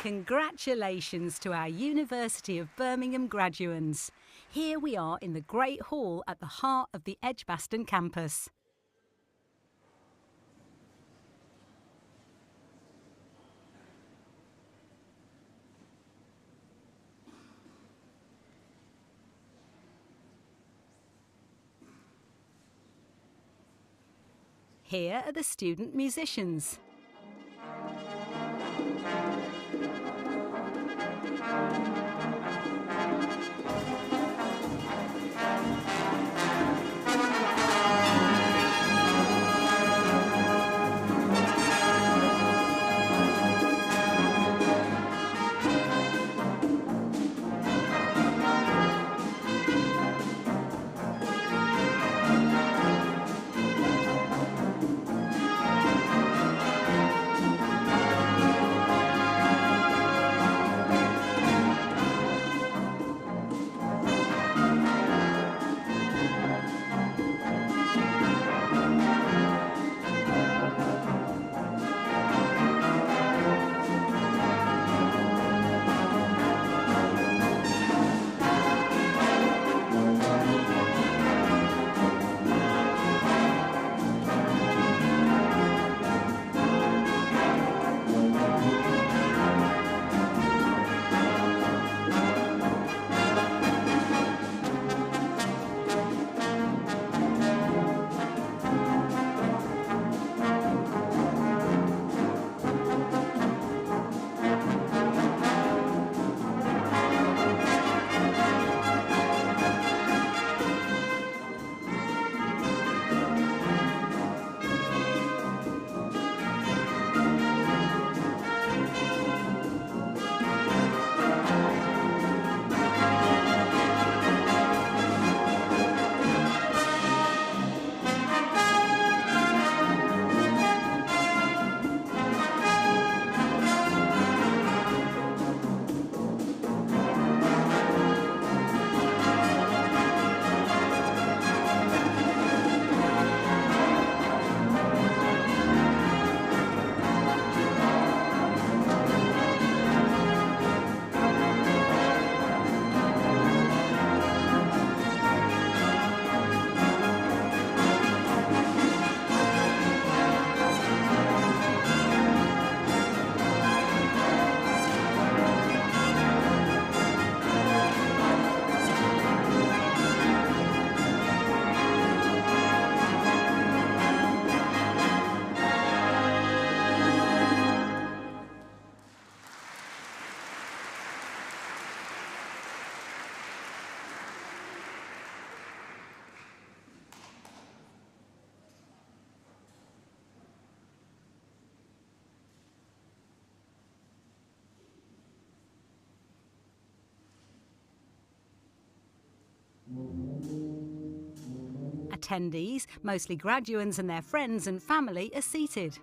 Congratulations to our University of Birmingham graduates. Here we are in the Great Hall at the heart of the Edgbaston campus. Here are the student musicians. Attendees, mostly graduates and their friends and family, are seated.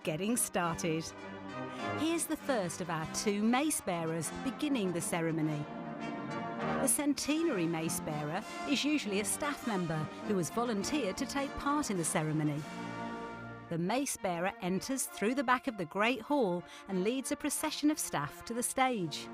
getting started. Here's the first of our 2 mace bearers beginning the ceremony. The centenary mace bearer is usually a staff member who has volunteered to take part in the ceremony. The mace bearer enters through the back of the Great Hall and leads a procession of staff to the stage.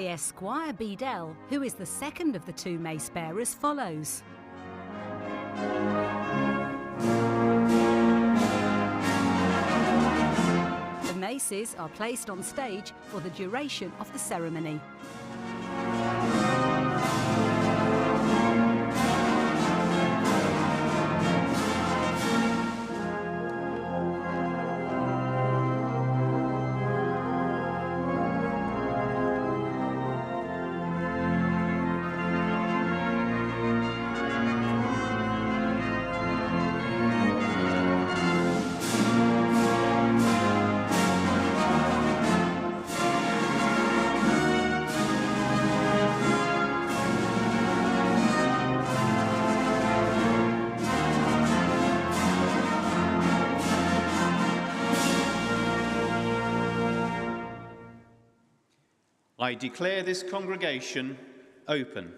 Esquire Bedell, who is the second of the 2 mace bearers, follows. The maces are placed on stage for the duration of the ceremony. I declare this congregation open.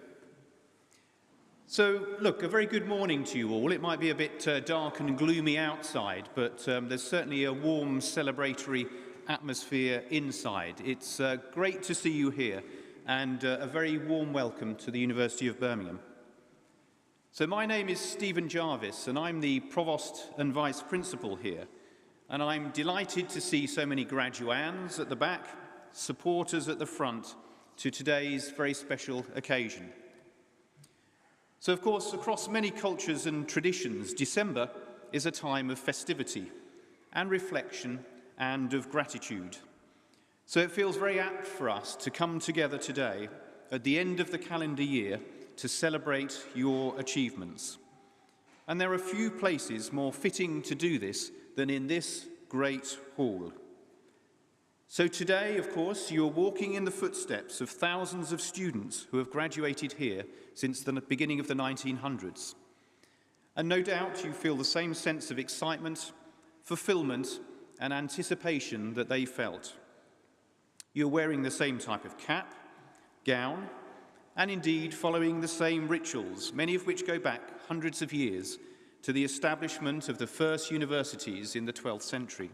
So, look, a very good morning to you all. It might be a bit dark and gloomy outside, but there's certainly a warm, celebratory atmosphere inside. It's great to see you here, and a very warm welcome to the University of Birmingham. So my name is Stephen Jarvis, and I'm the Provost and Vice Principal here. And I'm delighted to see so many graduands at the back, supporters at the front, to today's very special occasion. So, of course, across many cultures and traditions, December is a time of festivity and reflection and of gratitude. So it feels very apt for us to come together today at the end of the calendar year to celebrate your achievements. And there are few places more fitting to do this than in this great hall. So today, of course, you are walking in the footsteps of thousands of students who have graduated here since the beginning of the 1900s. And no doubt you feel the same sense of excitement, fulfillment, and anticipation that they felt. You're wearing the same type of cap, gown, and indeed following the same rituals, many of which go back hundreds of years to the establishment of the first universities in the 12th century.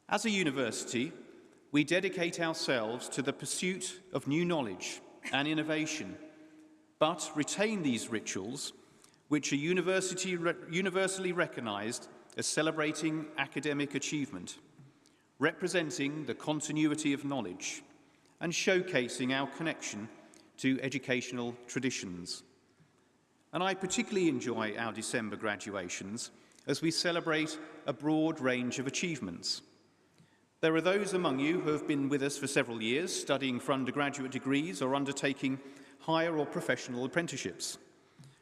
As a university, we dedicate ourselves to the pursuit of new knowledge and innovation, but retain these rituals, which are universally recognized as celebrating academic achievement, representing the continuity of knowledge, and showcasing our connection to educational traditions. And I particularly enjoy our December graduations as we celebrate a broad range of achievements. There are those among you who have been with us for several years, studying for undergraduate degrees or undertaking higher or professional apprenticeships.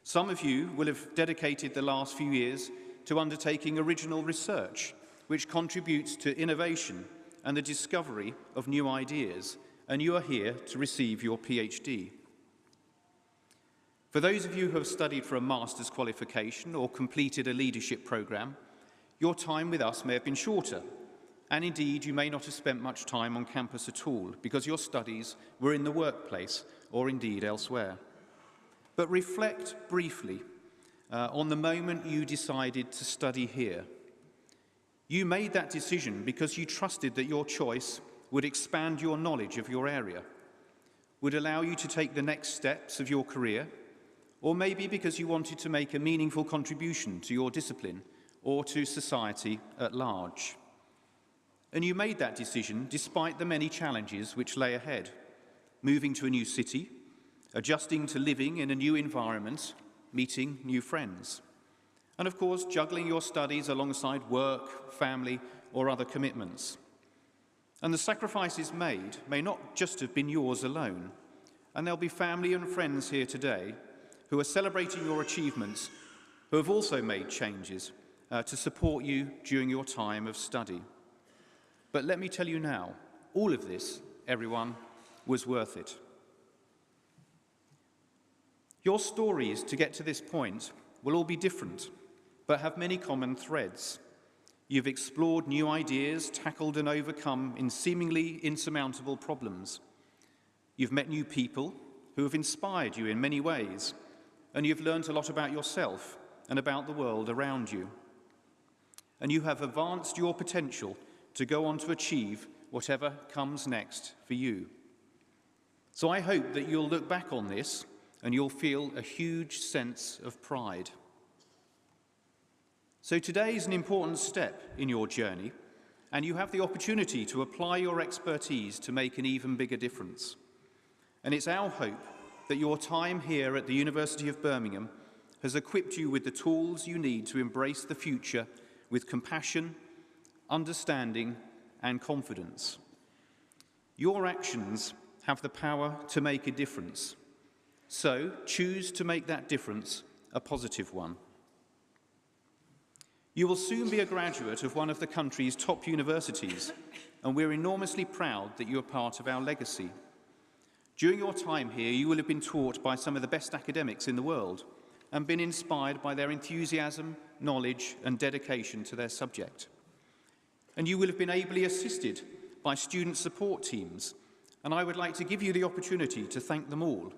Some of you will have dedicated the last few years to undertaking original research, which contributes to innovation and the discovery of new ideas, and you are here to receive your PhD. For those of you who have studied for a master's qualification or completed a leadership programme, your time with us may have been shorter. And indeed, you may not have spent much time on campus at all because your studies were in the workplace or indeed elsewhere. But reflect briefly on the moment you decided to study here. You made that decision because you trusted that your choice would expand your knowledge of your area, would allow you to take the next steps of your career, or maybe because you wanted to make a meaningful contribution to your discipline or to society at large. And you made that decision despite the many challenges which lay ahead, moving to a new city, adjusting to living in a new environment, meeting new friends, and of course juggling your studies alongside work, family, or other commitments. And the sacrifices made may not just have been yours alone, and there'll be family and friends here today who are celebrating your achievements, who have also made changes to support you during your time of study. But let me tell you now, all of this, everyone, was worth it. Your stories to get to this point will all be different, but have many common threads. You've explored new ideas, tackled and overcome in seemingly insurmountable problems. You've met new people who have inspired you in many ways, and you've learned a lot about yourself and about the world around you. And you have advanced your potential to go on to achieve whatever comes next for you. So I hope that you'll look back on this and you'll feel a huge sense of pride. So today is an important step in your journey, and you have the opportunity to apply your expertise to make an even bigger difference. And it's our hope that your time here at the University of Birmingham has equipped you with the tools you need to embrace the future with compassion, understanding, and confidence. Your actions have the power to make a difference. So choose to make that difference a positive one. You will soon be a graduate of one of the country's top universities, and we're enormously proud that you are part of our legacy. During your time here, you will have been taught by some of the best academics in the world and been inspired by their enthusiasm, knowledge, and dedication to their subject. And you will have been ably assisted by student support teams, and I would like to give you the opportunity to thank them all,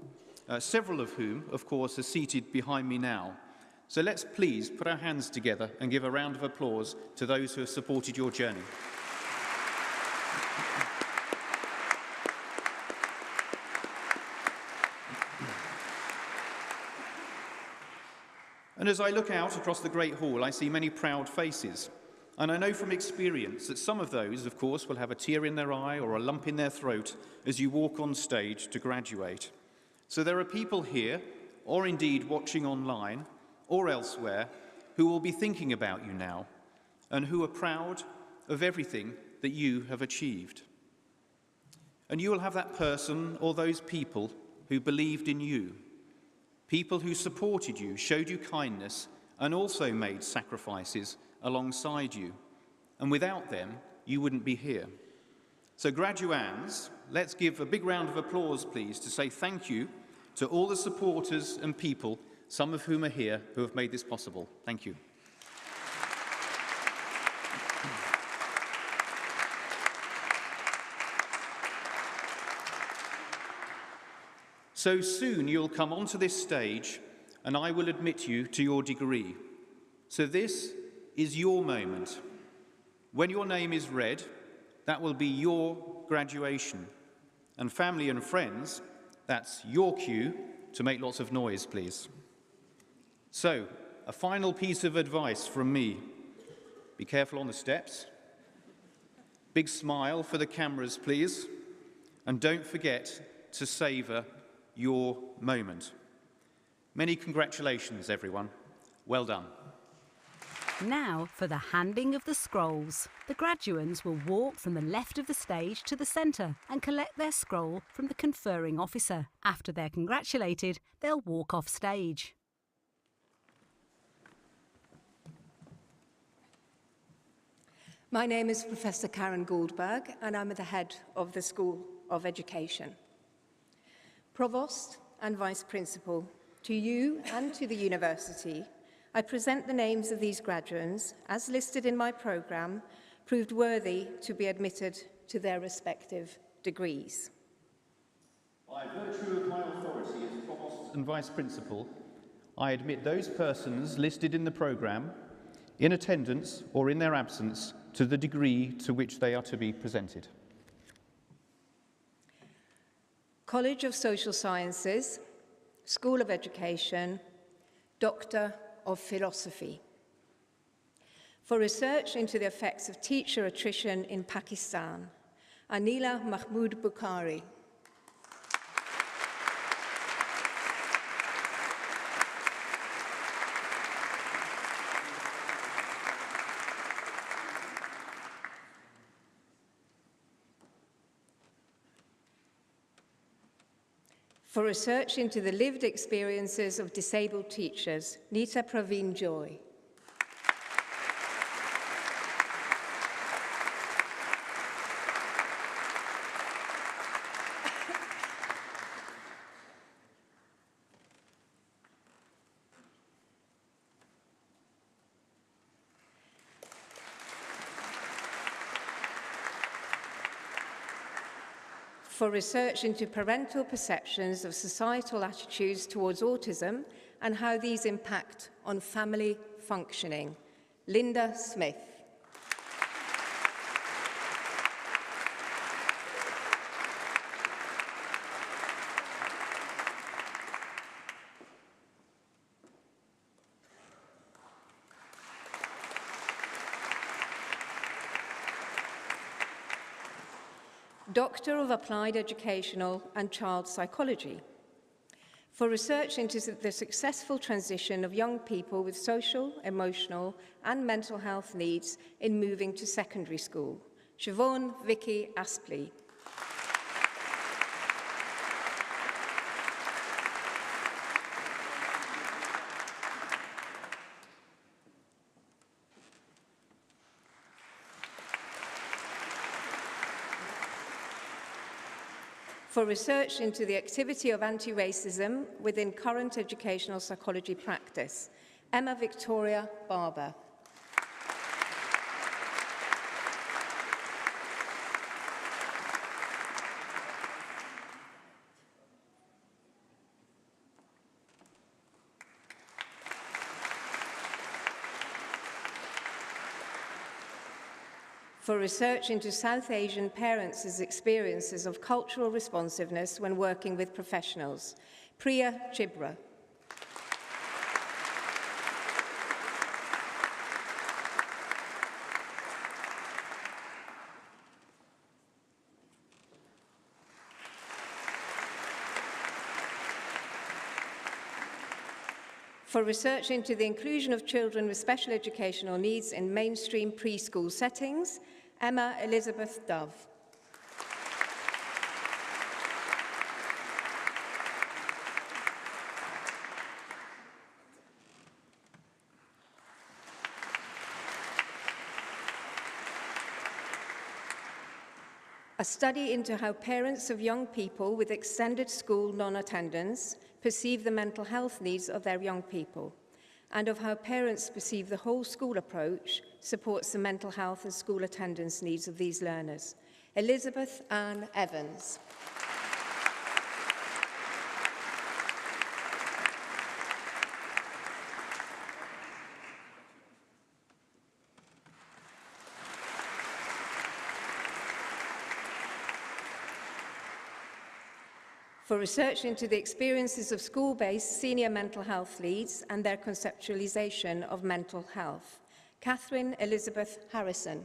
several of whom, of course, are seated behind me now. So let's please put our hands together and give a round of applause to those who have supported your journey. And as I look out across the Great Hall, I see many proud faces. And I know from experience that some of those, of course, will have a tear in their eye or a lump in their throat as you walk on stage to graduate. So there are people here, or indeed watching online, or elsewhere, who will be thinking about you now, and who are proud of everything that you have achieved. And you will have that person or those people who believed in you, people who supported you, showed you kindness, and also made sacrifices alongside you. And without them, you wouldn't be here. So graduands, let's give a big round of applause, please, to say thank you to all the supporters and people, some of whom are here, who have made this possible. Thank you. So soon you'll come onto this stage and I will admit you to your degree. So this is your moment. When your name is read, that will be your graduation. And family and friends, that's your cue to make lots of noise, please. So, a final piece of advice from me. Be careful on the steps. Big smile for the cameras, please. And don't forget to savour your moment. Many congratulations, everyone. Well done. Now for the handing of the scrolls. The graduands will walk from the left of the stage to the centre and collect their scroll from the conferring officer. After they're congratulated, they'll walk off stage. My name is Professor Karen Goldberg, and I'm the head of the School of Education. Provost and Vice Principal, to you and to the University, I present the names of these graduands, as listed in my programme, proved worthy to be admitted to their respective degrees. By virtue of my authority as Provost and Vice Principal, I admit those persons listed in the programme, in attendance or in their absence, to the degree to which they are to be presented. College of Social Sciences, School of Education, Doctor of Philosophy. For research into the effects of teacher attrition in Pakistan, Anila Mahmood Bukhari. For research into the lived experiences of disabled teachers, Nita Praveen Joy. For research into parental perceptions of societal attitudes towards autism and how these impact on family functioning, Linda Smith. Doctor of Applied Educational and Child Psychology, for research into the successful transition of young people with social, emotional, and mental health needs in moving to secondary school, Siobhan Vicky Aspley. For research into the activity of anti-racism within current educational psychology practice, Emma Victoria Barber. For research into South Asian parents' experiences of cultural responsiveness when working with professionals, Priya Chibra. For research into the inclusion of children with special educational needs in mainstream preschool settings, Emma Elizabeth Dove. A study into how parents of young people with extended school non-attendance perceive the mental health needs of their young people, and of how parents perceive the whole school approach supports the mental health and school attendance needs of these learners. Elizabeth Ann Evans. For research into the experiences of school-based senior mental health leads and their conceptualization of mental health, Catherine Elizabeth Harrison.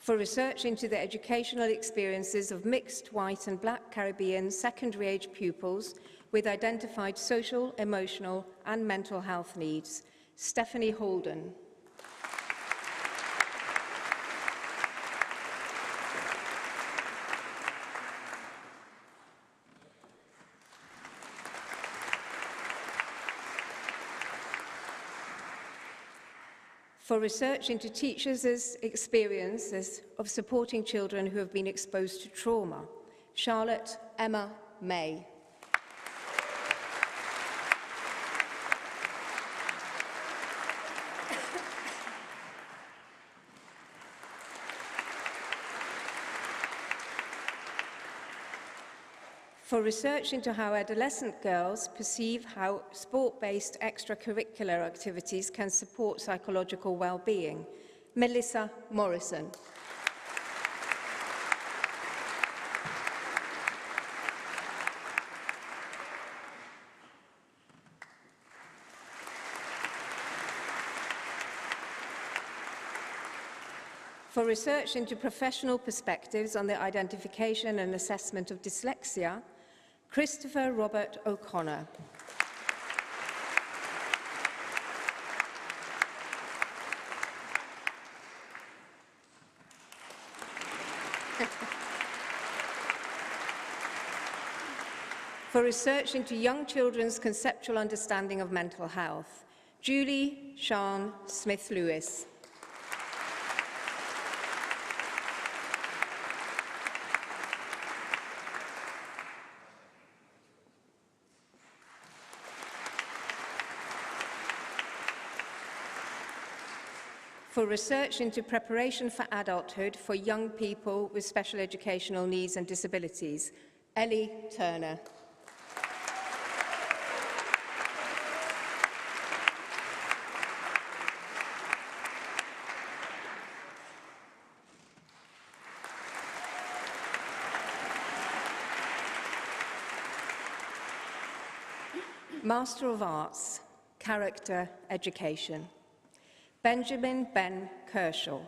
For research into the educational experiences of mixed white and black Caribbean secondary age pupils with identified social, emotional, and mental health needs, Stephanie Holden. For research into teachers' experiences of supporting children who have been exposed to trauma, Charlotte Emma May. for research into how adolescent girls perceive how sport-based extracurricular activities can support psychological well-being, Melissa Morrison. For research into professional perspectives on the identification and assessment of dyslexia, Christopher Robert O'Connor. For research into young children's conceptual understanding of mental health, Julie Sian Smith-Lewis. For research into preparation for adulthood for young people with special educational needs and disabilities, Ellie Turner. Master of Arts, Character Education, Benjamin Ben Kershaw.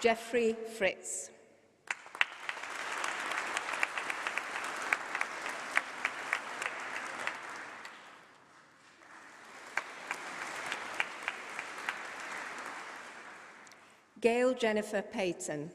Jeffrey Fritz. Gail Jennifer Payton.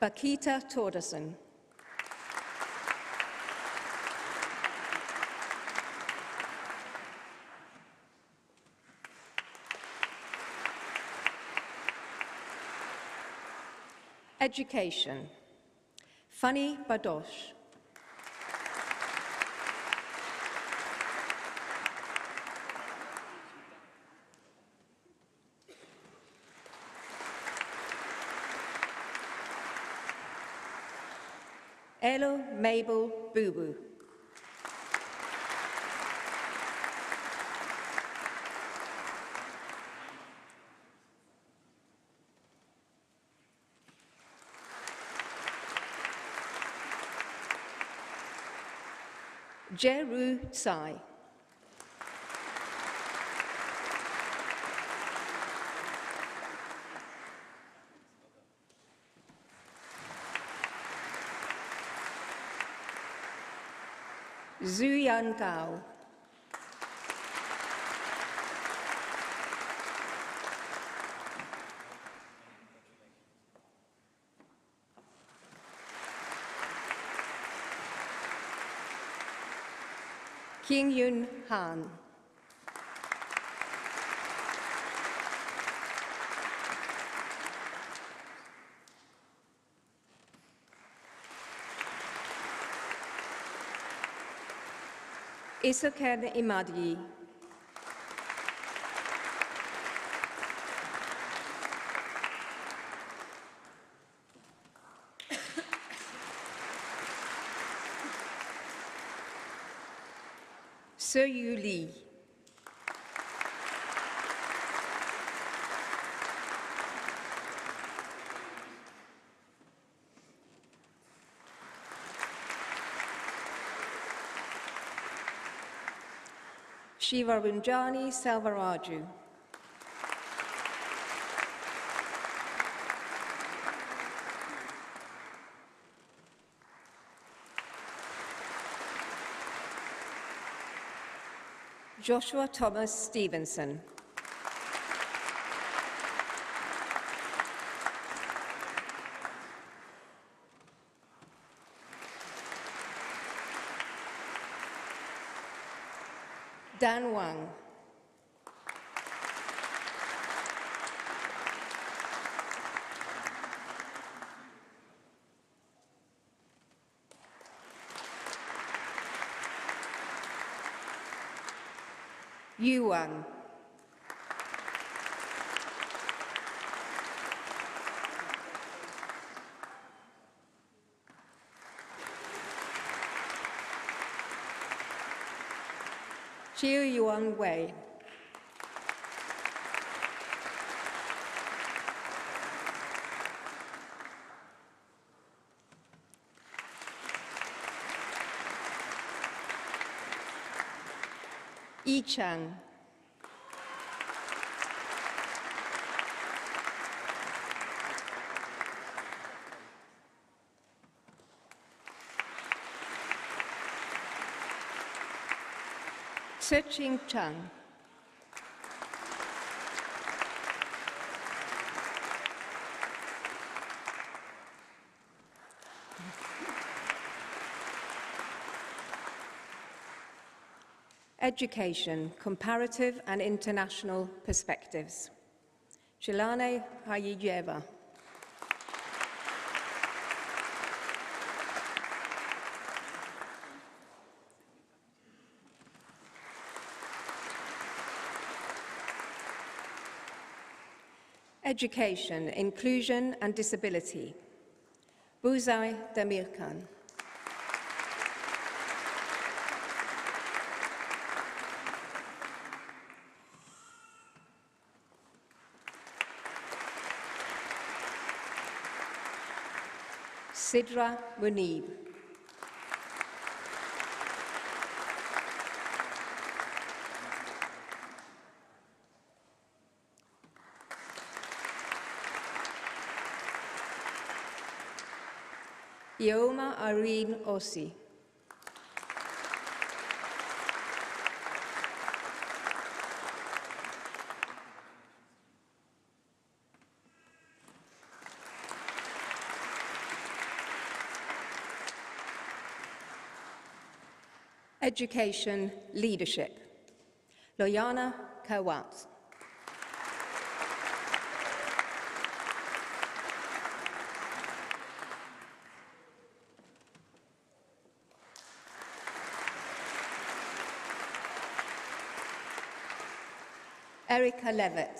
Bakita Torderson. Education. Fanny Badosh. Elo Mabel Bubu. Jeru Tsai. Zuyan Gao. King Yun Han. Isoken Imadi. Yu Li. Shiva Runjani Selvaraju. Joshua Thomas Stevenson. Dan Wang. Yu Wang. Chiu Yuan Wei. Yi Chang. Ching Chang. Education, Comparative and International Perspectives. Shelane Hayijeva. Education, Inclusion and Disability. Buzai Demirkan. Sidra Munib. Ioma Irene Ossi. Education, Leadership. Loyana Kawat. Erica Levitt.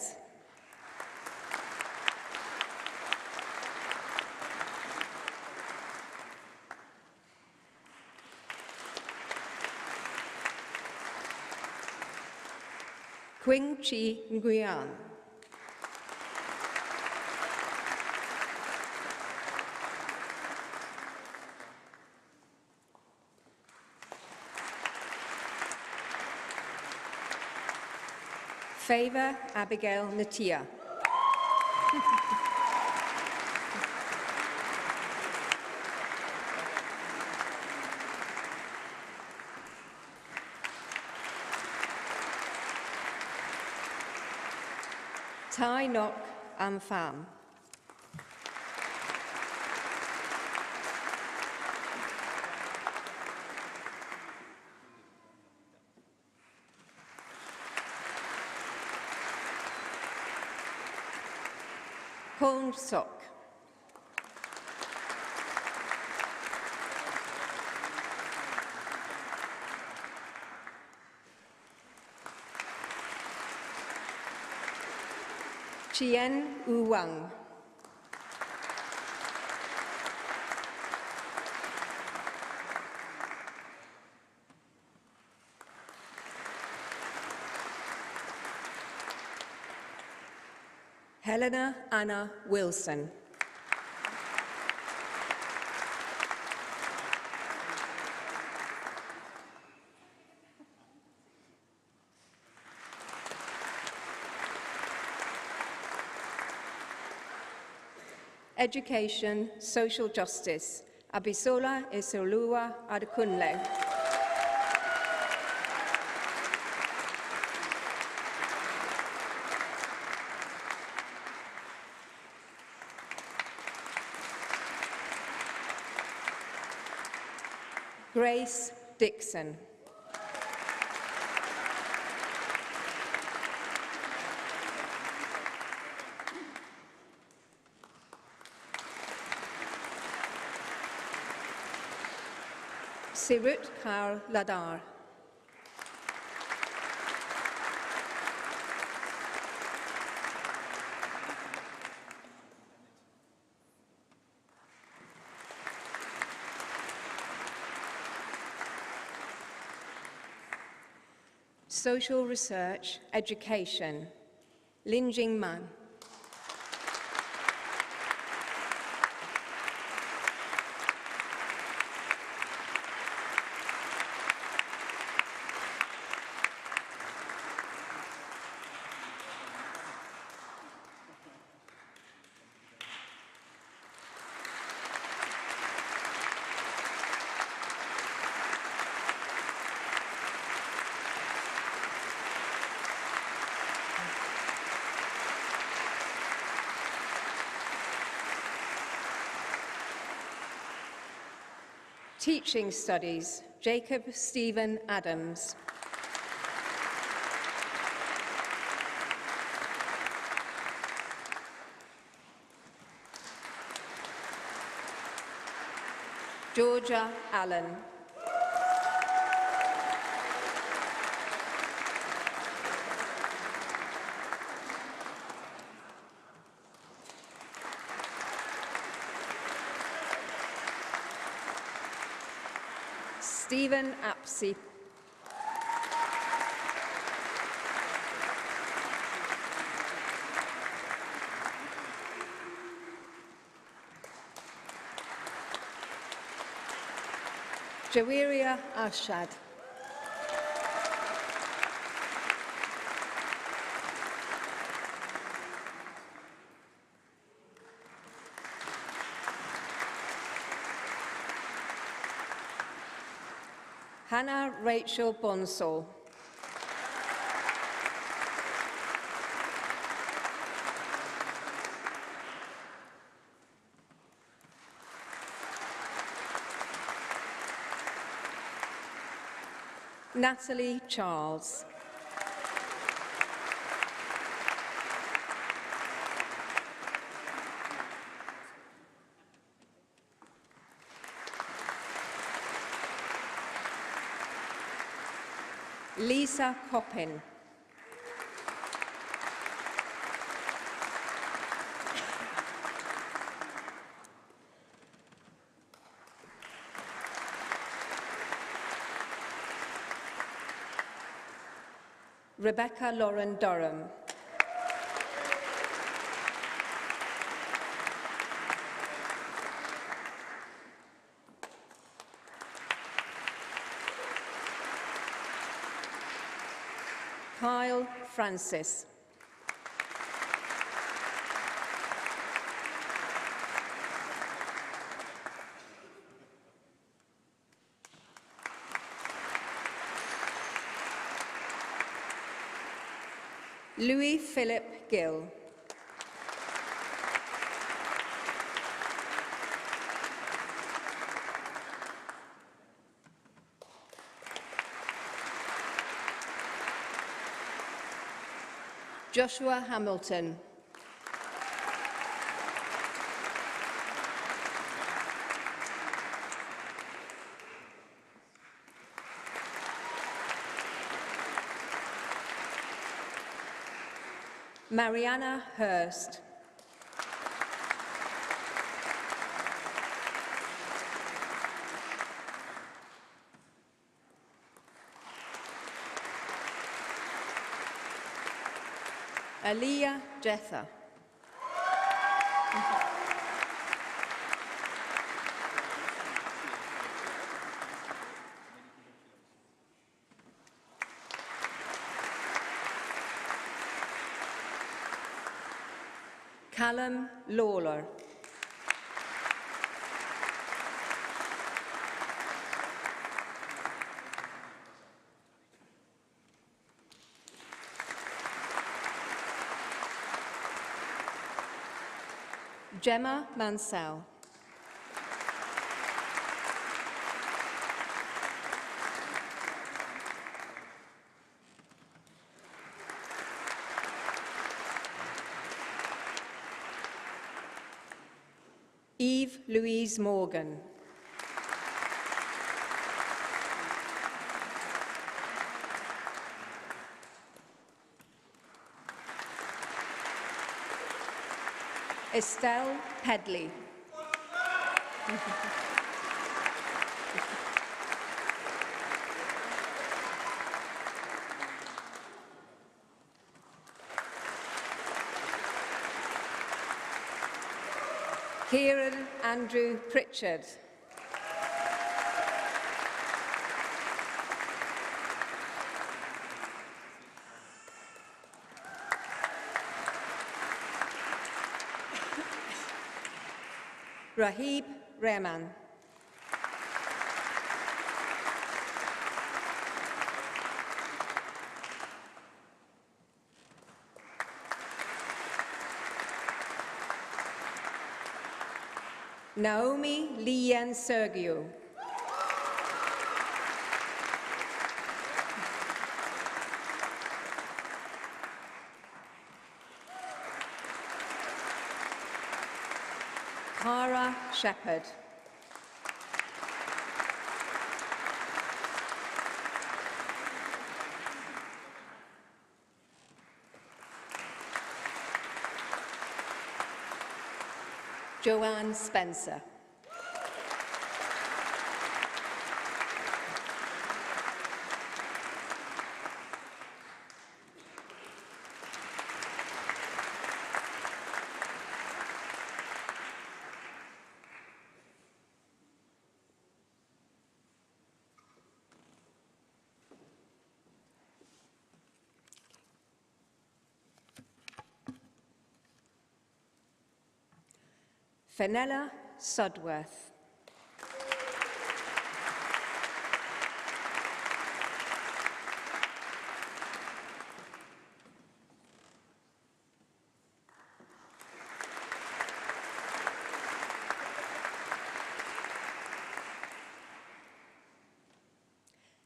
Quing Chi Nguyen. Favor Abigail Natia. Tai Nok Am Pham. Kong Sok. Chien U Wang. Helena Anna Wilson. Education, Social Justice. Abisola Esolua Adekunle. Grace Dixon. Sirut Kaur Ladar. Social Research, Education, Lin Jing Man. Teaching Studies, Jacob Stephen Adams. Georgia Allen. Stephen Apsey. Jawiria Arshad. Hannah Rachel Bonsall. Natalie Charles. Lisa Coppin. Rebecca Lauren Durham. Kyle Francis. Louis Philip Gill. Joshua Hamilton. Mariana Hurst. Aliyah Jetha. Callum Lawler. Gemma Mansell. Eve Louise Morgan. Estelle Pedley. Kieran Andrew Pritchard. Rahib Rehman. Naomi Lian Sergio. Cara Shepherd. Joanne Spencer. Fenella Sudworth.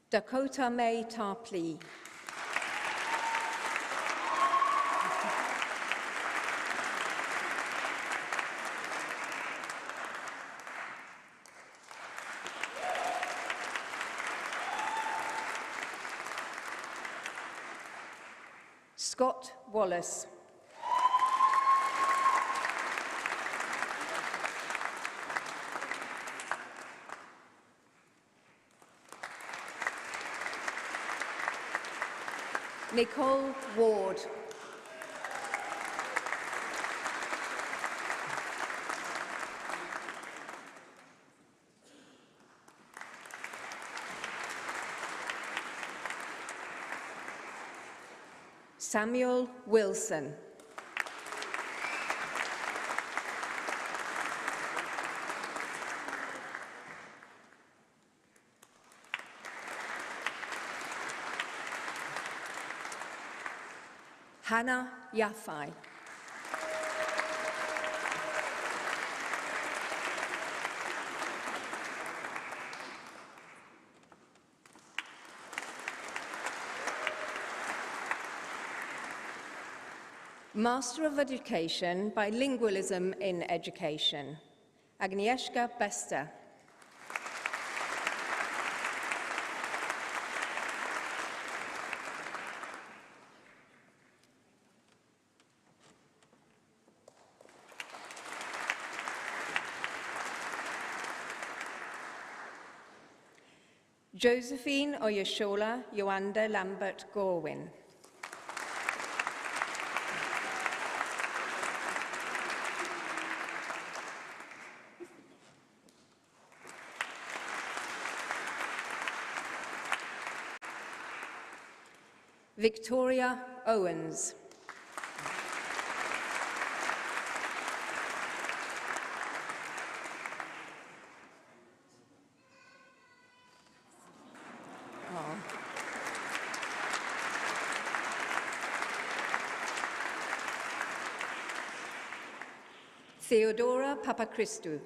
Dakota May Tarpley. Scott Wallace. Nicole Ward. Samuel Wilson. Hannah Yafai. Master of Education, Bilingualism in Education, Agnieszka Bester. Josephine Oyeshola Yoanda Lambert Gorwin. Victoria Owens. Theodora Papachristou.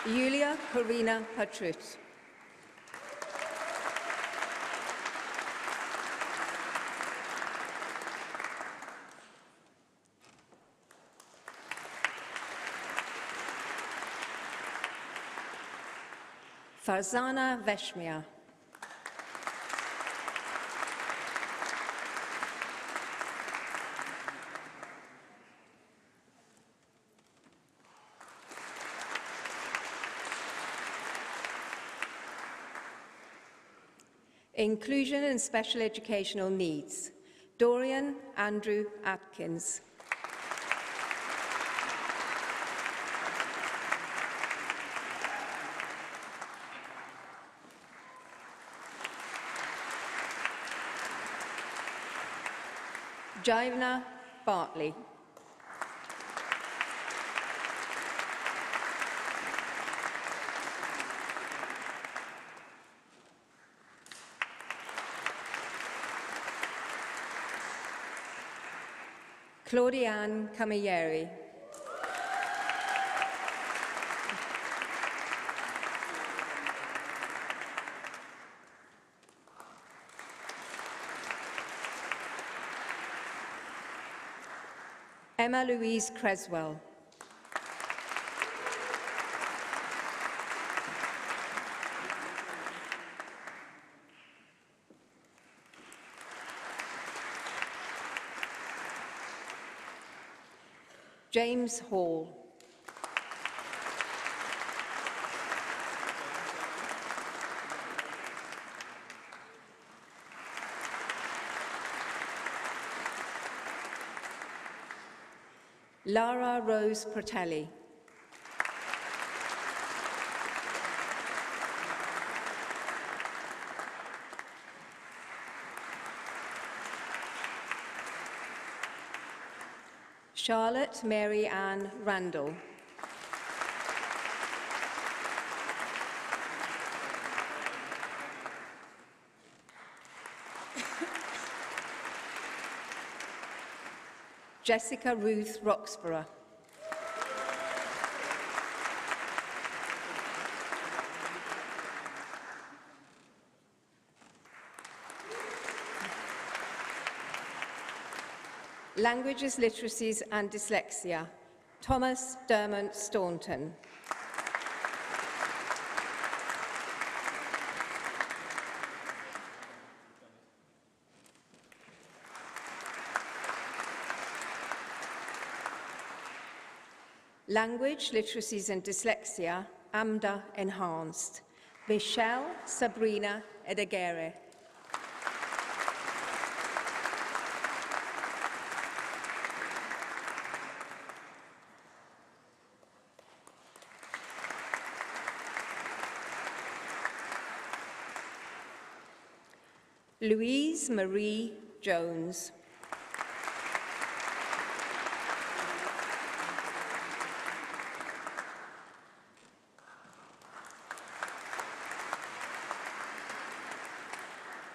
Yulia Karina Patrut. Farzana Veshmia. Inclusion and Special Educational Needs, Dorian Andrew Atkins. Jaivna Bartley. Claudiane Camilleri. Emma Louise Creswell. James Hall. Lara Rose Protelli. Charlotte Mary Ann Randall. Jessica Ruth Roxburgh. Languages, Literacies and Dyslexia, Thomas Dermont Staunton. Language, Literacies and Dyslexia, AMDA Enhanced, Michelle Sabrina Edegere. Louise Marie Jones.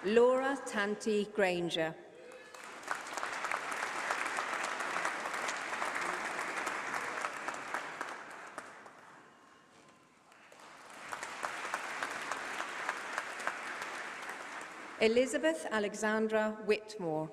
Laura Tanti Granger. Elizabeth Alexandra Whitmore.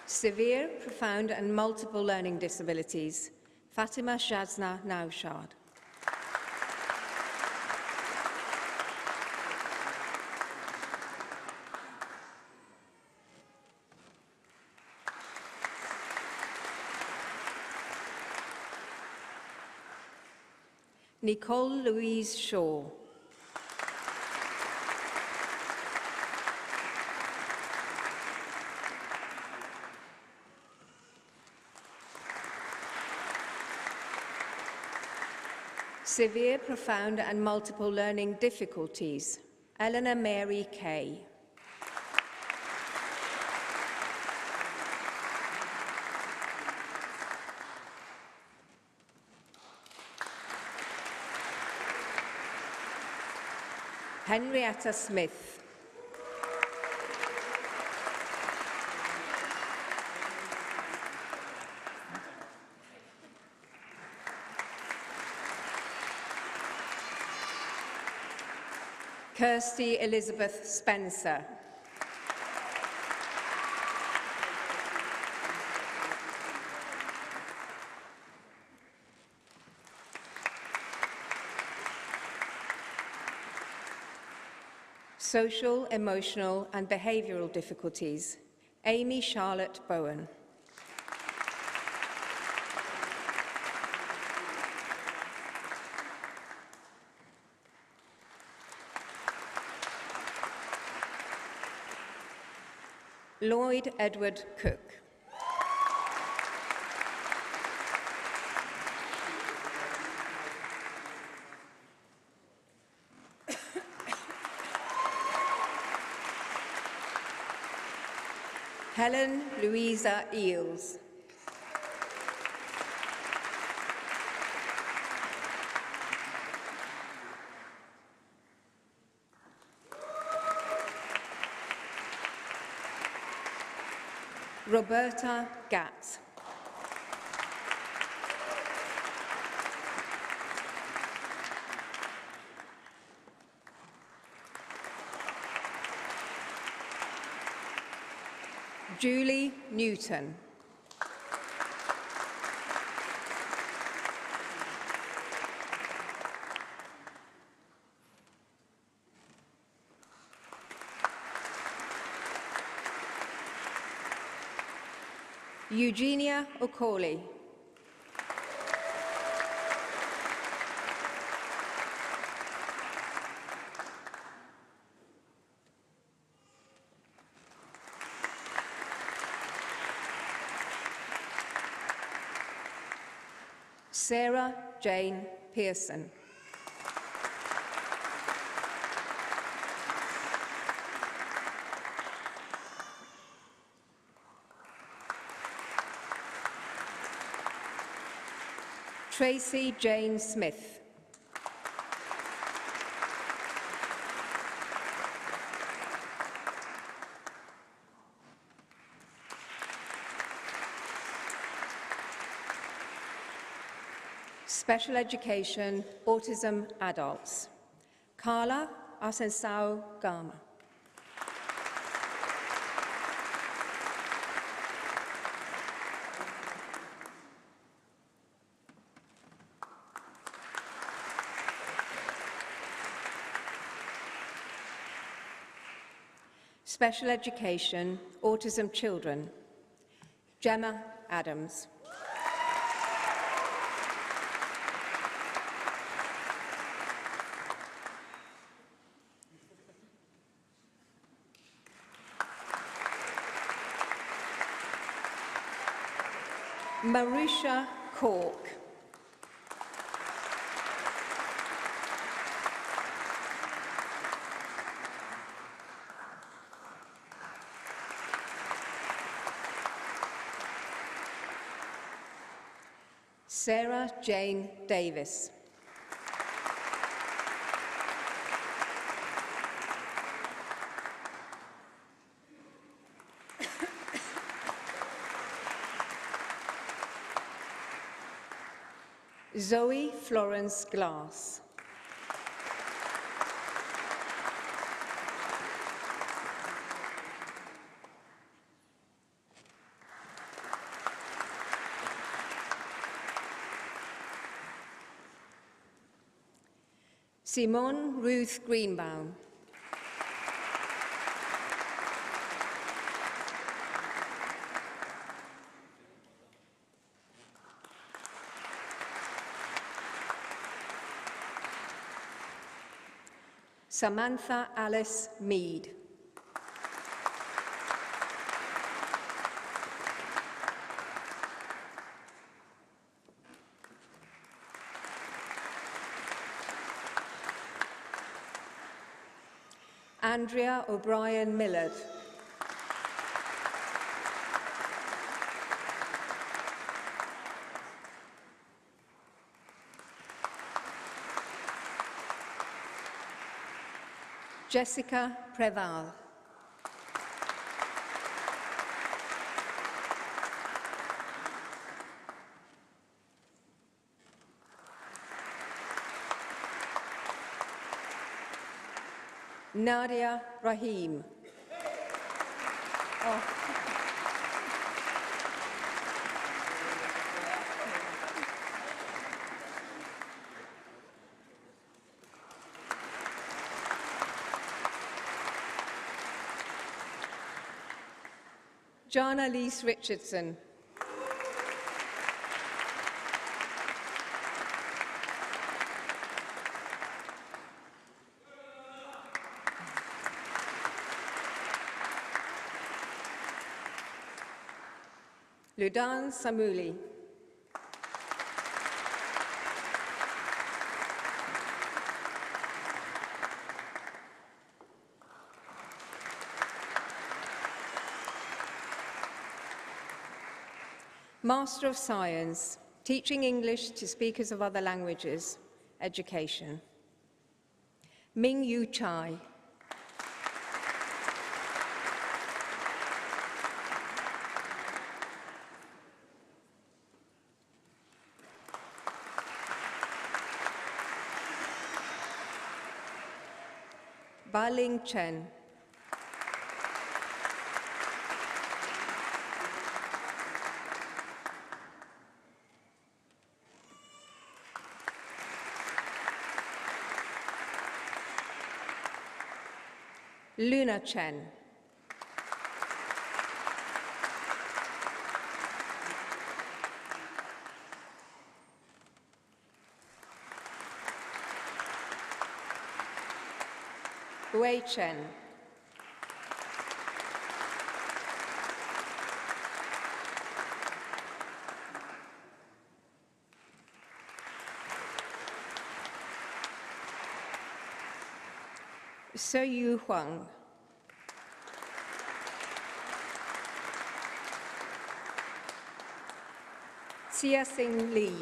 Severe, profound and multiple learning disabilities, Fatima Shazna Naushad. Nicole Louise Shaw. Severe, profound and multiple learning difficulties, Eleanor Mary Kay. Henrietta Smith. Kirsty Elizabeth Spencer. Social, emotional and behavioural difficulties, Amy Charlotte Bowen. Lloyd Edward Cook. Helen Louisa Eels. Roberta Gatt. Julie Newton. Eugenia Okoli. Sarah Jane Pearson. Tracy Jane Smith. Special Education, Autism Adults, Carla Asensao Gama. Special Education, Autism Children, Gemma Adams. Marusha Cork. Sarah Jane Davis. Zoe Florence Glass. Simone Ruth Greenbaum. Samantha Alice Mead. Andrea O'Brien Millard. Jessica Preval. Nadia Rahim. Oh. John Elise Richardson. Ludan Samuli. Master of Science, Teaching English to Speakers of Other Languages, Education. Ming Yu Chai. Ba Ling Chen. Luna Chen. Wei Chen. So Yu Huang. Xia Sing Li.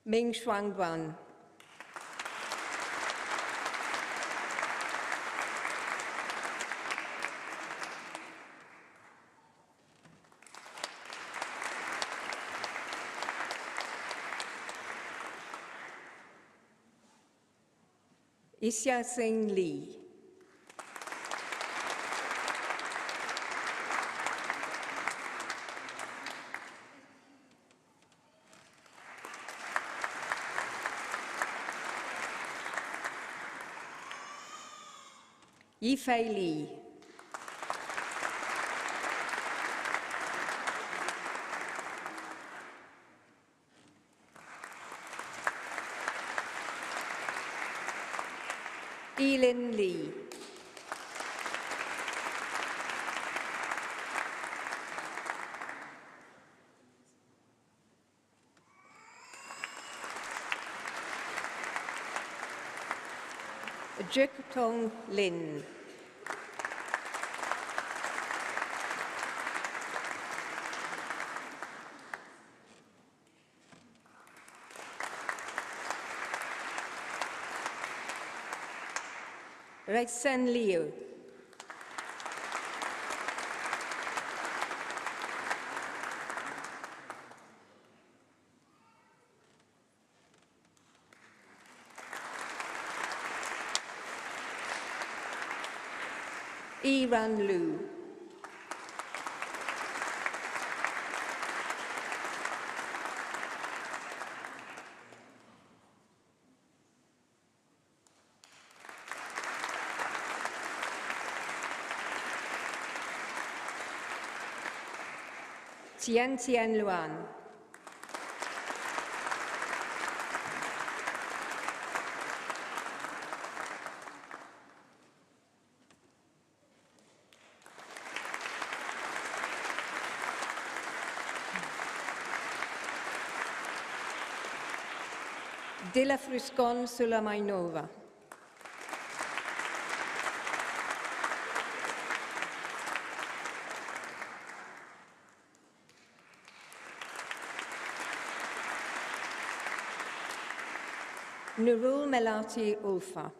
Ming Shuangduan. Xia Sing Li. Yifei Li. Elin Li. Jikutong Lin. Reitsen Liu. Iran Lu. Tian Tian Luan. Dila Fruscon Sulamainova. Nurul Melati Ulfa.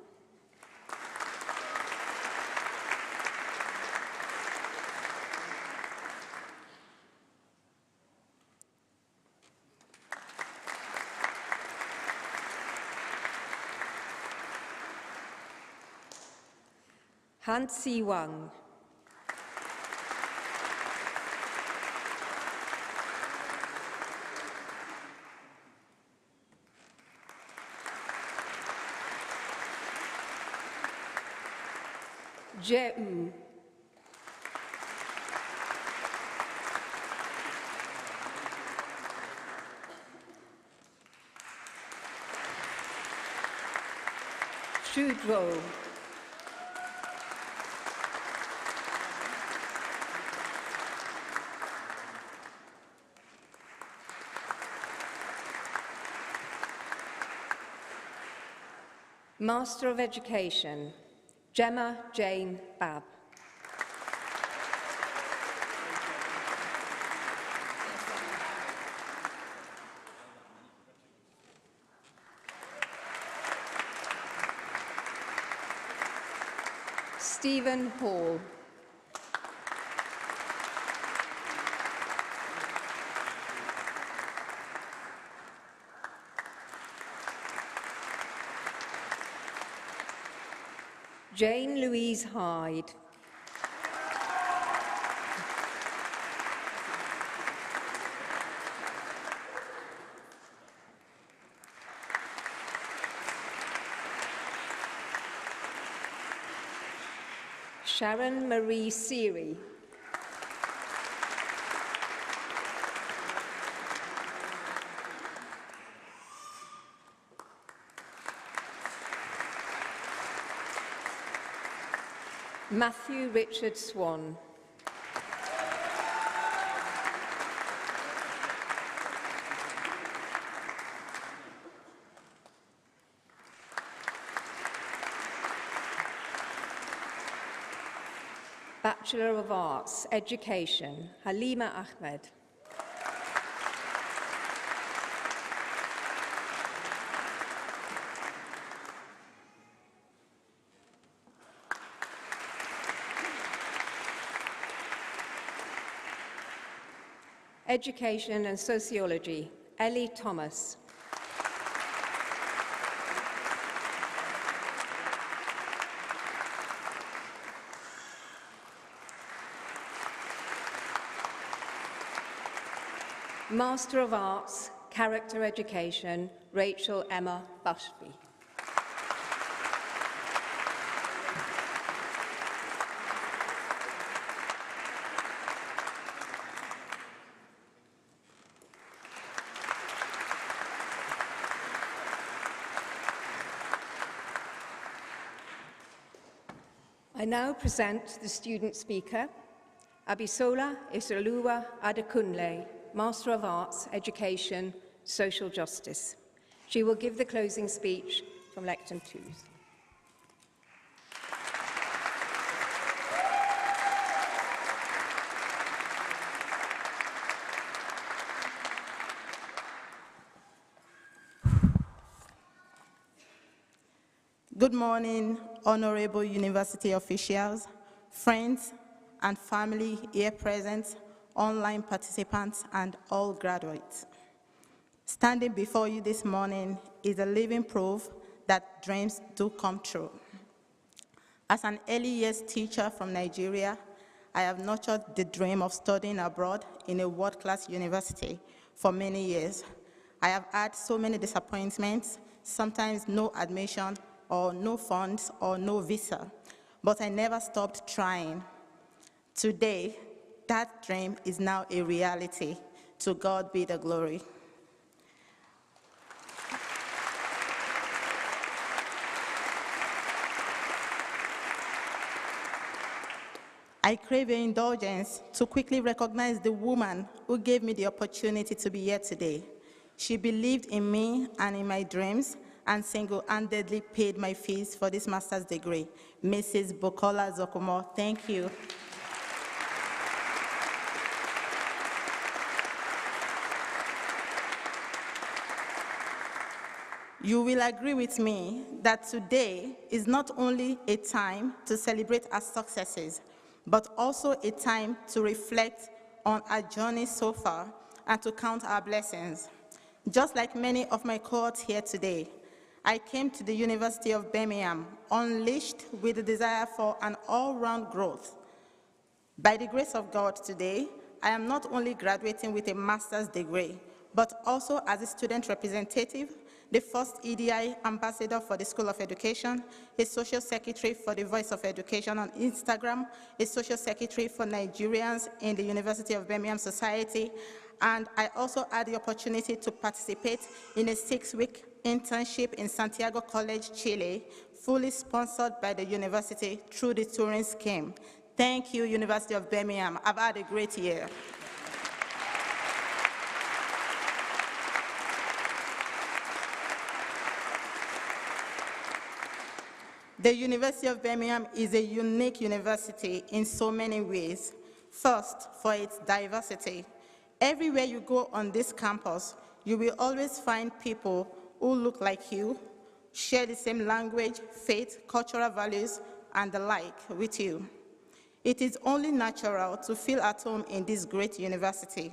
Han Si Wang. Je Wu. Xu Zhou. Master of Education, Gemma Jane Babb. Stephen Hall. Jane Louise Hyde. Sharon Marie Seary. Matthew Richard Swan. Bachelor of Arts, Education, Halima Ahmed. Education and Sociology, Ellie Thomas. Master of Arts, Character Education, Rachel Emma Bushby. I now present the student speaker, Abisola Isaluwa Adekunle, Master of Arts, Education, Social Justice. She will give the closing speech from Lectern 2. Good morning, honorable university officials, friends and family here present, online participants, and all graduates. Standing before you this morning is a living proof that dreams do come true. As an early years teacher from Nigeria, I have nurtured the dream of studying abroad in a world-class university for many years. I have had so many disappointments, sometimes no admission, or no funds, or no visa, but I never stopped trying. Today, that dream is now a reality. To God be the glory. I crave your indulgence to quickly recognize the woman who gave me the opportunity to be here today. She believed in me and in my dreams, and single-handedly paid my fees for this master's degree. Mrs. Bukola Zokomo, thank you. You will agree with me that today is not only a time to celebrate our successes, but also a time to reflect on our journey so far and to count our blessings. Just like many of my cohorts here today, I came to the University of Birmingham unleashed with the desire for an all-round growth. By the grace of God today, I am not only graduating with a master's degree, but also as a student representative, the first EDI ambassador for the School of Education, a social secretary for the Voice of Education on Instagram, a social secretary for Nigerians in the University of Birmingham Society, and I also had the opportunity to participate in a 6-week internship in Santiago College, Chile, fully sponsored by the university through the touring scheme. Thank you, University of Birmingham. I've had a great year. The University of Birmingham is a unique university in so many ways. First, for its diversity. Everywhere you go on this campus, you will always find people who look like you, share the same language, faith, cultural values, and the like with you. It is only natural to feel at home in this great university.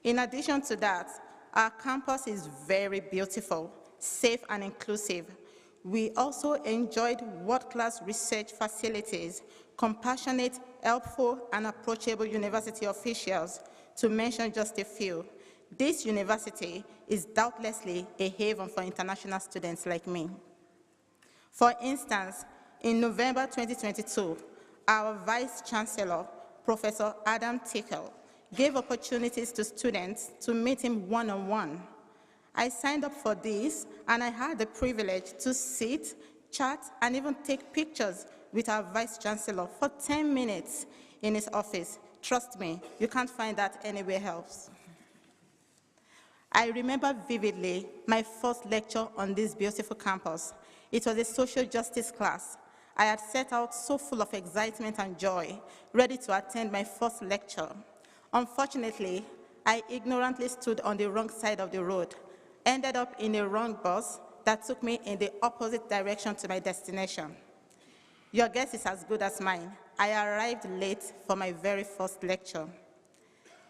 In addition to that, our campus is very beautiful, safe, and inclusive. We also enjoyed world-class research facilities, compassionate, helpful, and approachable university officials, to mention just a few. This university is doubtlessly a haven for international students like me. For instance, in November 2022, our Vice Chancellor, Professor Adam Tickle, gave opportunities to students to meet him one-on-one. I signed up for this, and I had the privilege to sit, chat, and even take pictures with our Vice Chancellor for 10 minutes in his office. Trust me, you can't find that anywhere else. I remember vividly my first lecture on this beautiful campus. It was a social justice class. I had set out so full of excitement and joy, ready to attend my first lecture. Unfortunately, I ignorantly stood on the wrong side of the road, ended up in a wrong bus that took me in the opposite direction to my destination. Your guess is as good as mine. I arrived late for my very first lecture.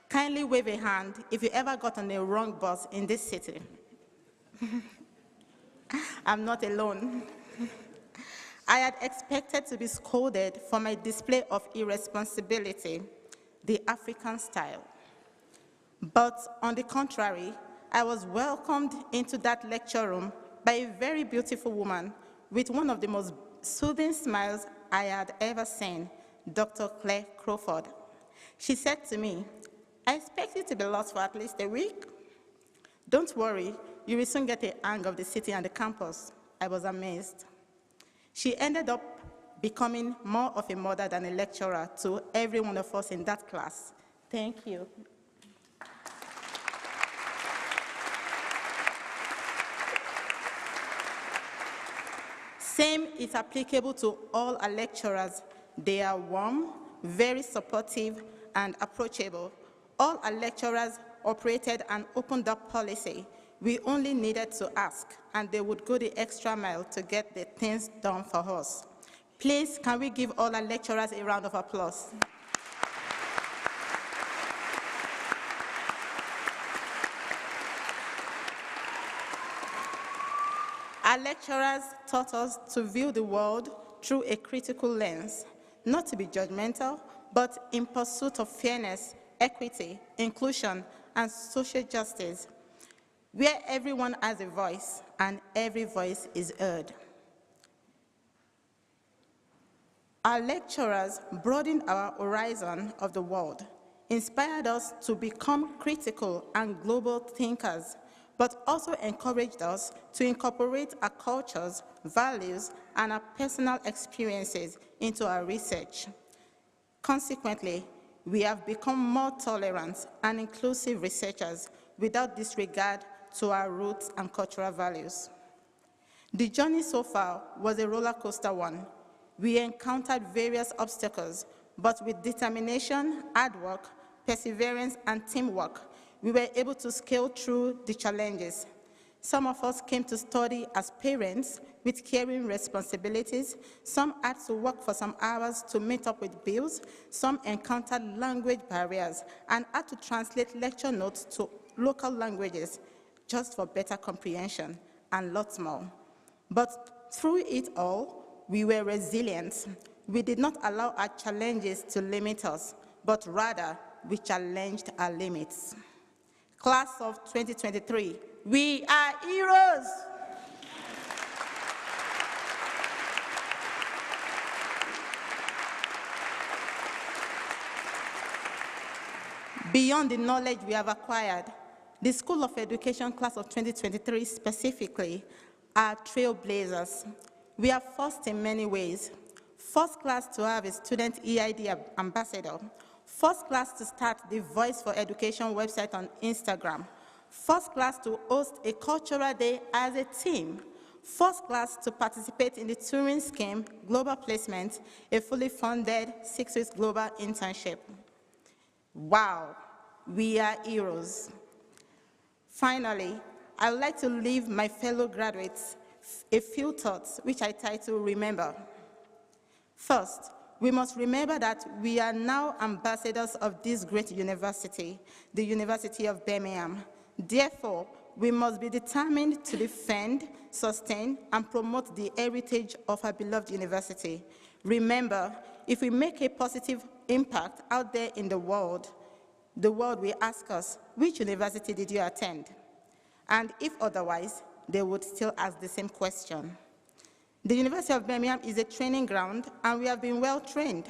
Kindly wave a hand if you ever got on a wrong bus in this city. I'm not alone. I had expected to be scolded for my display of irresponsibility, the African style. But on the contrary, I was welcomed into that lecture room by a very beautiful woman with one of the most soothing smiles I had ever seen, Dr. Claire Crawford. She said to me, "I expect you to be lost for at least a week. Don't worry, you will soon get a hang of the city and the campus." I was amazed. She ended up becoming more of a mother than a lecturer to every one of us in that class. Thank you. Same is applicable to all our lecturers. They are warm, very supportive, and approachable. All our lecturers operated an open-door policy. We only needed to ask, and they would go the extra mile to get the things done for us. Please, can we give all our lecturers a round of applause? Our lecturers taught us to view the world through a critical lens, not to be judgmental, but in pursuit of fairness, equity, inclusion, and social justice, where everyone has a voice and every voice is heard. Our lecturers broadened our horizon of the world, inspired us to become critical and global thinkers, but also encouraged us to incorporate our cultures, values, and our personal experiences into our research. Consequently, we have become more tolerant and inclusive researchers without disregard to our roots and cultural values. The journey so far was a roller coaster one. We encountered various obstacles, but with determination, hard work, perseverance, and teamwork, we were able to scale through the challenges. Some of us came to study as parents with caring responsibilities. Some had to work for some hours to meet up with bills. Some encountered language barriers and had to translate lecture notes to local languages just for better comprehension, and lots more. But through it all, we were resilient. We did not allow our challenges to limit us, but rather we challenged our limits. Class of 2023, we are heroes! Beyond the knowledge we have acquired, the School of Education class of 2023 specifically are trailblazers. We are first in many ways. First class to have a student EID ambassador. First class to start the Voice for Education website on Instagram. First class to host a cultural day as a team. First class to participate in the Turing Scheme Global Placement, a fully funded 6-week global internship. Wow, we are heroes. Finally, I would like to leave my fellow graduates a few thoughts, which I title Remember. First, we must remember that we are now ambassadors of this great university, the University of Birmingham. Therefore, we must be determined to defend, sustain, and promote the heritage of our beloved university. Remember, if we make a positive impact out there in the world will ask us, which university did you attend? And if otherwise, they would still ask the same question. The University of Birmingham is a training ground, and we have been well trained.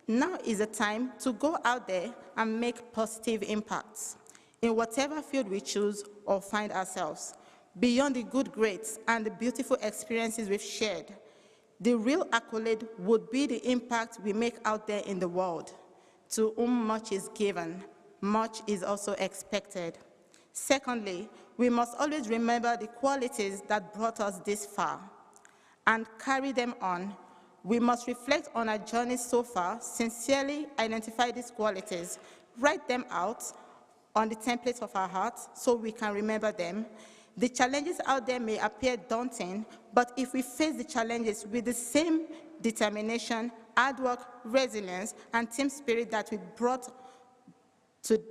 Now is the time to go out there and make positive impacts in whatever field we choose or find ourselves. Beyond the good grades and the beautiful experiences we've shared, the real accolade would be the impact we make out there in the world. To whom much is given, much is also expected. Secondly, we must always remember the qualities that brought us this far and carry them on. We must reflect on our journey so far, sincerely identify these qualities, write them out on the template of our hearts so we can remember them. The challenges out there may appear daunting, but if we face the challenges with the same determination, hard work, resilience, and team spirit that we brought to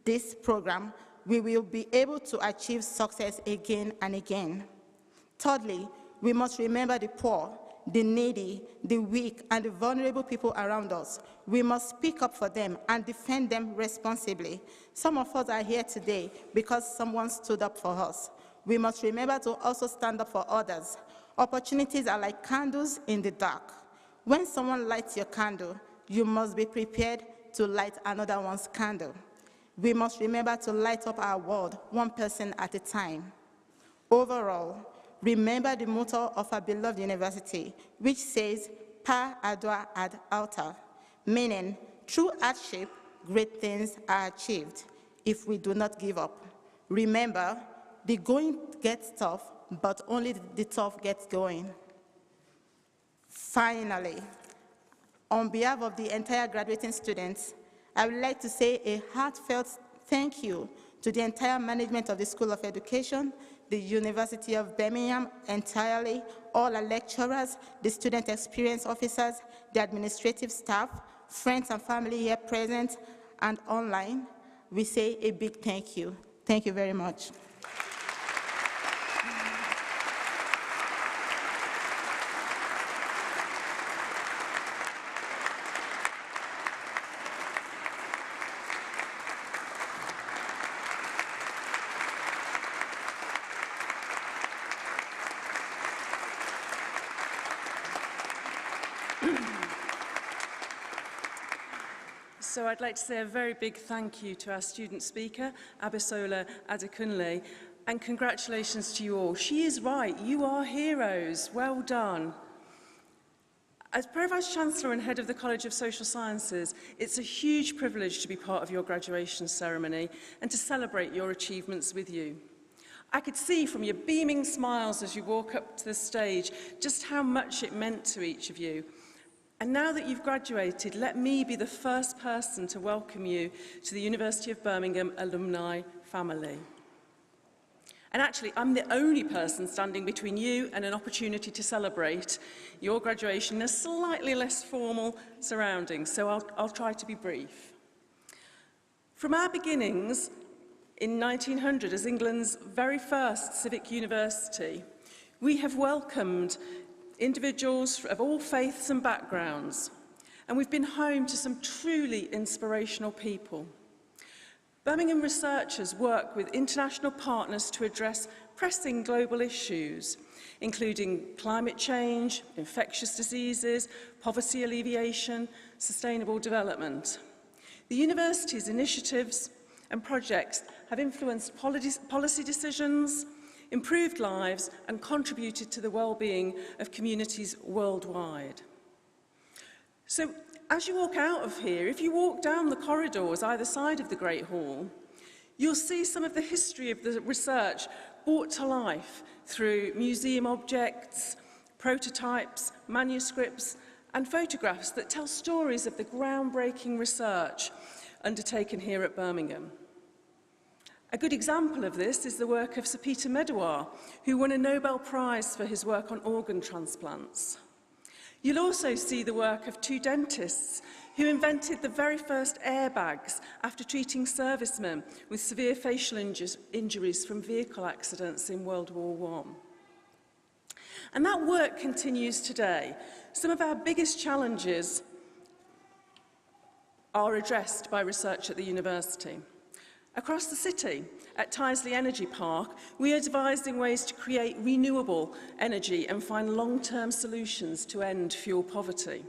this program, we will be able to achieve success again and again. Thirdly, we must remember the poor, the needy, the weak, and the vulnerable people around us. We must speak up for them and defend them responsibly. Some of us are here today because someone stood up for us. We must remember to also stand up for others. Opportunities are like candles in the dark. When someone lights your candle, you must be prepared to light another one's candle. We must remember to light up our world, one person at a time. Overall, remember the motto of our beloved university, which says, "Per ardua ad alta," meaning, through hardship, great things are achieved if we do not give up. Remember, the going gets tough, but only the tough gets going. Finally, on behalf of the entire graduating students, I would like to say a heartfelt thank you to the entire management of the School of Education, the University of Birmingham entirely, all our lecturers, the student experience officers, the administrative staff, friends and family here present and online. We say a big thank you. Thank you very much. So I'd like to say a very big thank you to our student speaker, Abisola Adekunle, and congratulations to you all. She is right, you are heroes. Well done. As Pro Vice-Chancellor and Head of the College of Social Sciences, it's a huge privilege to be part of your graduation ceremony and to celebrate your achievements with you. I could see from your beaming smiles as you walk up to the stage just how much it meant to each of you. And now that you've graduated, let me be the first person to welcome you to the University of Birmingham alumni family. And actually, I'm the only person standing between you and an opportunity to celebrate your graduation in a slightly less formal surroundings, so I'll try to be brief. From our beginnings in 1900 as England's very first civic university, We have welcomed individuals of all faiths and backgrounds, and we've been home to some truly inspirational people. Birmingham researchers work with international partners to address pressing global issues, including climate change, infectious diseases, poverty alleviation, sustainable development. The university's initiatives and projects have influenced policy decisions, improved lives, and contributed to the well-being of communities worldwide. So, as you walk out of here, if you walk down the corridors either side of the Great Hall, you'll see some of the history of the research brought to life through museum objects, prototypes, manuscripts, and photographs that tell stories of the groundbreaking research undertaken here at Birmingham. A good example of this is the work of Sir Peter Medawar, who won a Nobel Prize for his work on organ transplants. You'll also see the work of two dentists who invented the very first airbags after treating servicemen with severe facial injuries from vehicle accidents in World War I. And that work continues today. Some of our biggest challenges are addressed by research at the university. Across the city, at Tyseley Energy Park, we are devising ways to create renewable energy and find long-term solutions to end fuel poverty.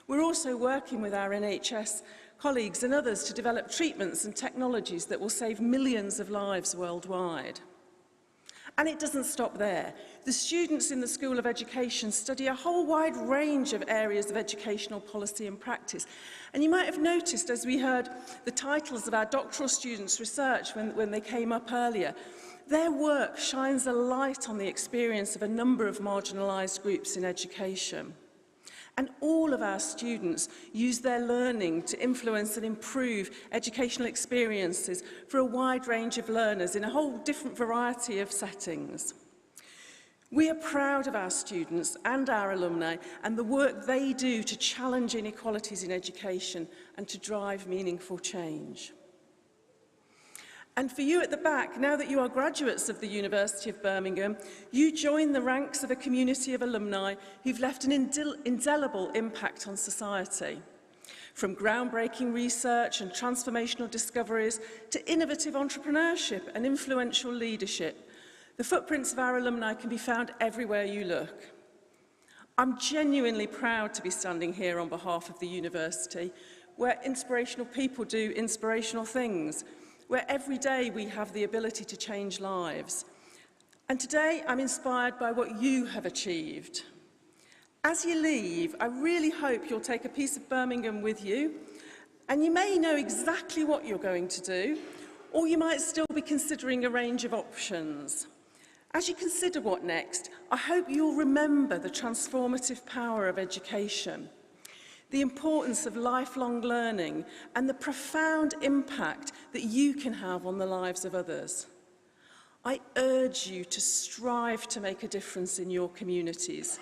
We're also working with our NHS colleagues and others to develop treatments and technologies that will save millions of lives worldwide. And it doesn't stop there. The students in the School of Education study a whole wide range of areas of educational policy and practice. And you might have noticed, as we heard the titles of our doctoral students' research when they came up earlier, their work shines a light on the experience of a number of marginalised groups in education. And all of our students use their learning to influence and improve educational experiences for a wide range of learners in a whole different variety of settings. We are proud of our students and our alumni and the work they do to challenge inequalities in education and to drive meaningful change. And for you at the back, now that you are graduates of the University of Birmingham, you join the ranks of a community of alumni who've left an indelible impact on society. From groundbreaking research and transformational discoveries to innovative entrepreneurship and influential leadership, the footprints of our alumni can be found everywhere you look. I'm genuinely proud to be standing here on behalf of the university, where inspirational people do inspirational things, where every day we have the ability to change lives. And today I'm inspired by what you have achieved. As you leave, I really hope you'll take a piece of Birmingham with you, and you may know exactly what you're going to do, or you might still be considering a range of options. As you consider what next, I hope you'll remember the transformative power of education, the importance of lifelong learning, and the profound impact that you can have on the lives of others. I urge you to strive to make a difference in your communities,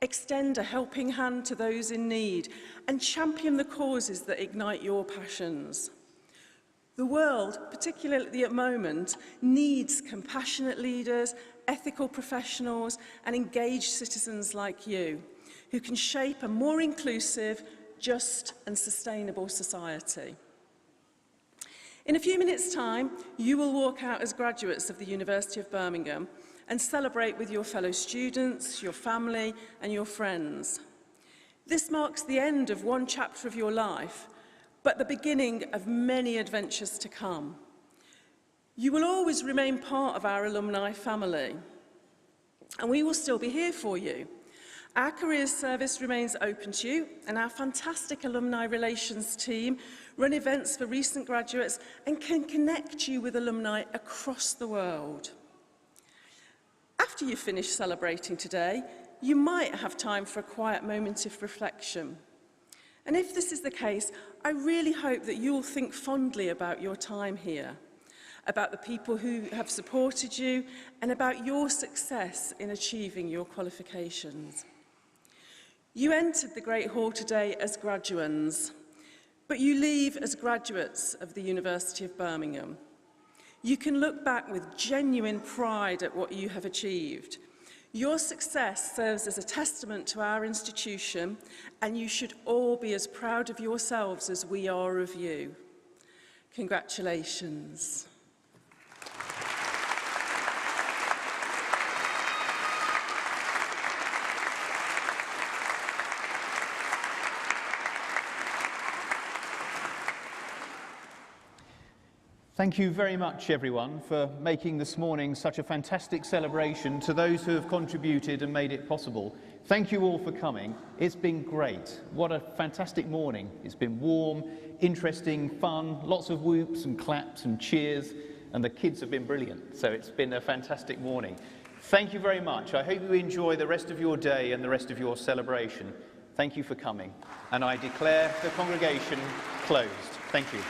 extend a helping hand to those in need, and champion the causes that ignite your passions. The world, particularly at the moment, needs compassionate leaders, ethical professionals, and engaged citizens like you, who can shape a more inclusive, just and sustainable society. In a few minutes' time, you will walk out as graduates of the University of Birmingham and celebrate with your fellow students, your family, and your friends. This marks the end of one chapter of your life, but the beginning of many adventures to come. You will always remain part of our alumni family, and we will still be here for you. Our careers service remains open to you, and our fantastic alumni relations team run events for recent graduates and can connect you with alumni across the world. After you finish celebrating today, you might have time for a quiet moment of reflection. And if this is the case, I really hope that you'll think fondly about your time here, about the people who have supported you, and about your success in achieving your qualifications. You entered the Great Hall today as graduands, but you leave as graduates of the University of Birmingham. You can look back with genuine pride at what you have achieved. Your success serves as a testament to our institution, and you should all be as proud of yourselves as we are of you. Congratulations. Thank you very much, everyone, for making this morning such a fantastic celebration. To those who have contributed and made it possible, thank you all for coming. It's been great. What a fantastic morning. It's been warm, interesting, fun, lots of whoops and claps and cheers, and the kids have been brilliant. So it's been a fantastic morning. Thank you very much. I hope you enjoy the rest of your day and the rest of your celebration. Thank you for coming. And I declare the congregation closed. Thank you.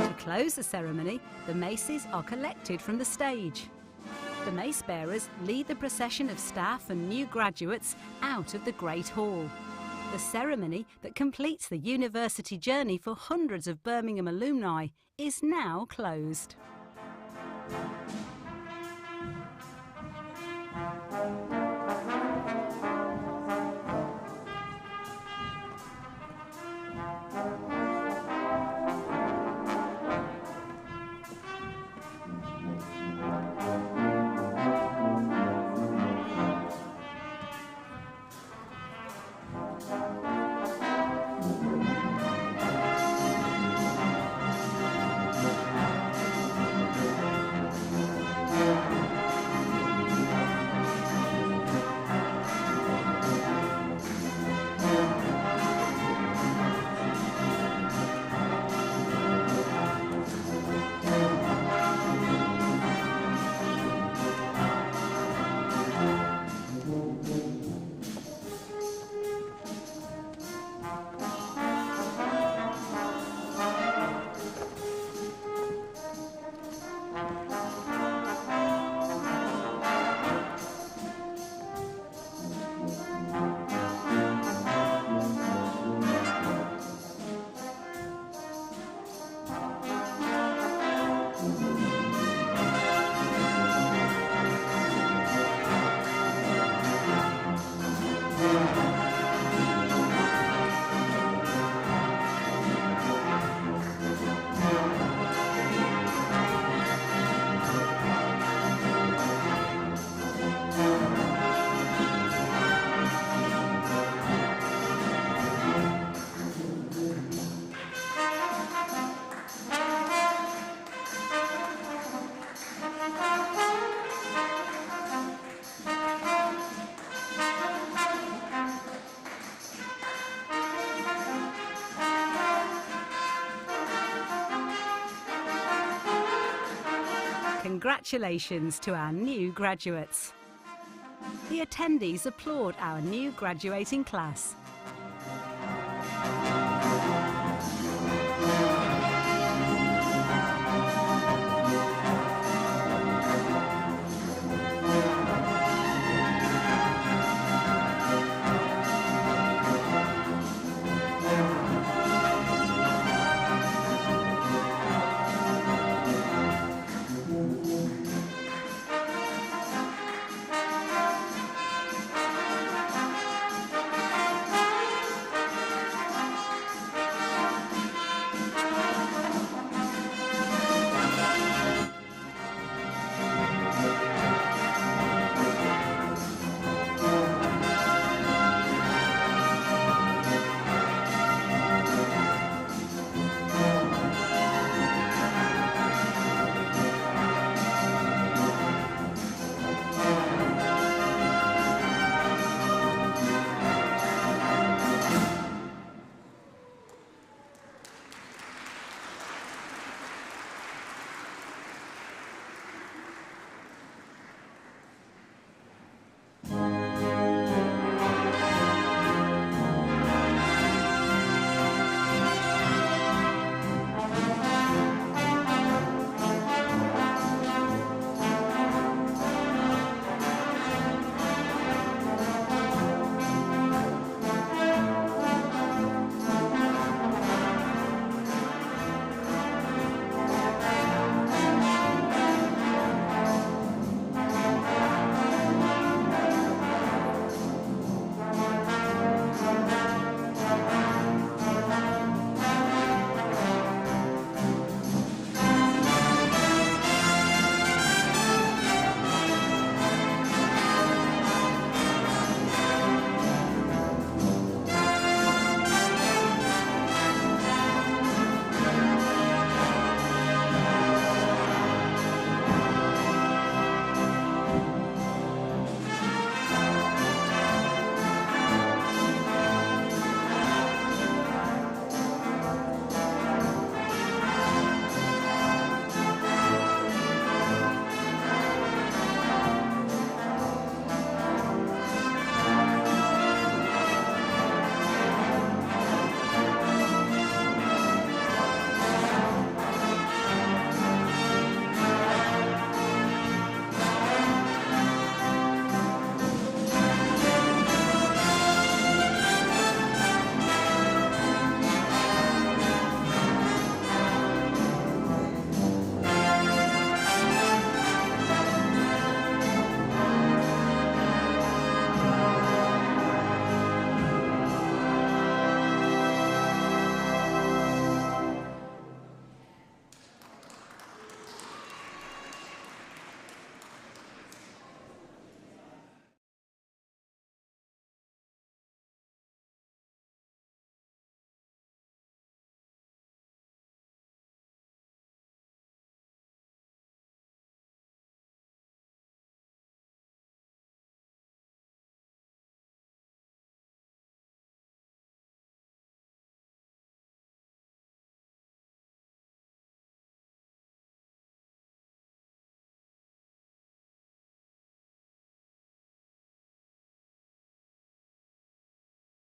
To close the ceremony, the maces are collected from the stage. The mace bearers lead the procession of staff and new graduates out of the Great Hall. The ceremony that completes the university journey for hundreds of Birmingham alumni is now closed. Congratulations to our new graduates. The attendees applaud our new graduating class.